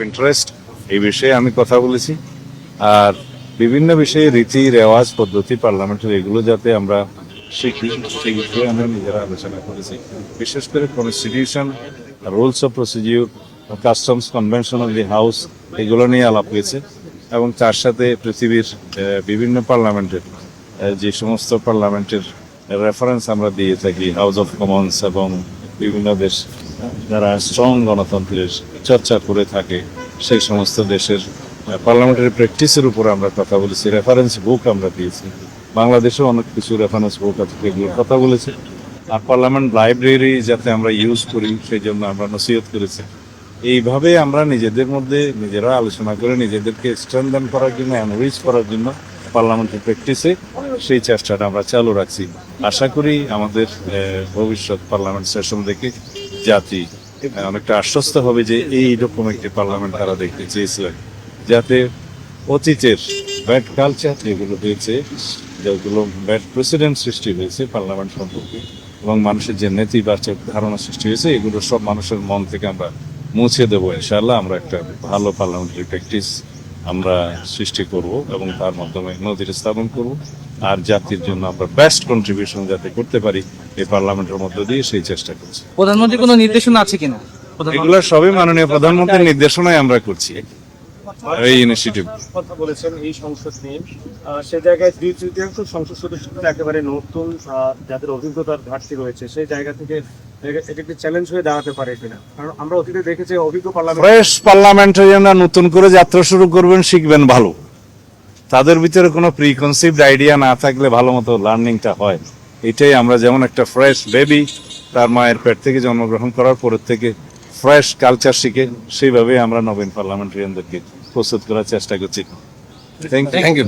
Interest এই বিষয়ে আমি কথা বলেছি। আর বিভিন্ন বিষয়ে রীতি রেওয়াজ পদ্ধতি পার্লামেন্টের এগুলো যাতে আমরা শিখি সেই বিষয়ে আমরা নিজেরা আলোচনা করেছি। বিশেষ করে constitution, rules of procedure, customs convention of the house এগুলো নিয়ে আলাপ হয়েছে এবং তার সাথে পৃথিবীর বিভিন্ন পার্লামেন্টের যে সমস্ত পার্লামেন্টের রেফারেন্স আমরা দিয়ে থাকি, হাউস অফ কমন্স এবং বিভিন্ন দেশ যারা স্ট্রং গণতন্ত্রের চর্চা করে থাকে সেই সমস্ত দেশের পার্লামেন্টারি প্র্যাকটিসের উপর আমরা কথা বলেছি। রেফারেন্স বুক আমরা দিয়েছি, বাংলাদেশেও অনেক কিছু রেফারেন্স বুক আছে এগুলোর কথা বলেছি। আর পার্লামেন্ট লাইব্রেরি যাতে আমরা ইউজ করি সেই জন্য আমরা নসিহত করেছি। এইভাবে আমরা নিজেদের মধ্যে নিজেরা আলোচনা করে নিজেদেরকে স্ট্রেনথেন করার জন্য, এনরিচ করার জন্য পার্লামেন্টারি প্র্যাকটিসে সেই চেষ্টাটা আমরা চালু রাখছি। আশা করি আমাদের ভবিষ্যৎ পার্লামেন্ট সেশন দেখে জাতি অনেকটা আশ্বস্ত হবে যে এইরকম একটি পার্লামেন্ট তারা দেখতে চেয়েছিলেন, যাতে অতীতের ব্যাড কালচার যেগুলো হয়েছে, যেগুলো ব্যাড প্রেসিডেন্ট সৃষ্টি হয়েছে পার্লামেন্ট সম্পর্কে এবং মানুষের যে নেতিবাচক ধারণা সৃষ্টি হয়েছে, এগুলো সব মানুষের মন থেকে আমরা মুছে দেবো ইনশাআল্লাহ। আমরা একটা ভালো পার্লামেন্টারি প্র্যাকটিস আমরা সৃষ্টি করব এবং তার মাধ্যমে নদীর স্থাপন করব। আর জাতির জন্য আমরা বেস্ট কন্ট্রিবিউশন যাতে করতে পারি এই পার্লামেন্টের মধ্য দিয়ে সেই চেষ্টা করছি। প্রধানমন্ত্রী কোনো নির্দেশনা আছে কিনা? এগুলো সবই মাননীয় প্রধানমন্ত্রীর নির্দেশনায় আমরা করছি এই ইনিশিয়েটিভ। কথা বলেছেন এই সংসদ নিয়ে, সে জায়গায় 2/3 সংসদ সদস্যরা একেবারে নতুন, যাদের অভিজ্ঞতার ঘাটতি রয়েছে, সেই জায়গা থেকে এটা একটি চ্যালেঞ্জ হয়ে দাঁড়াতে পারে কিনা? কারণ আমরা অতীতে দেখেছি অভিজ্ঞ ফ্রেশ পার্লামেন্টারিয়ানরা নতুন করে যাত্রা শুরু করবেন, শিখবেন ভালো। তাদের ভিতরে কোনো প্রিকনসিভড আইডিয়া না থাকলে ভালো মতো লার্নিংটা হয়। এটাই আমরা যেমন একটা ফ্রেশ বেবি তার মায়ের পেট থেকে জন্মগ্রহণ করার পরের থেকে ফ্রেশ কালচার শিখে, সেইভাবে আমরা নবীন পার্লামেন্টারিয়ানদেরকে প্রস্তুত করার চেষ্টা করছি। Thank you.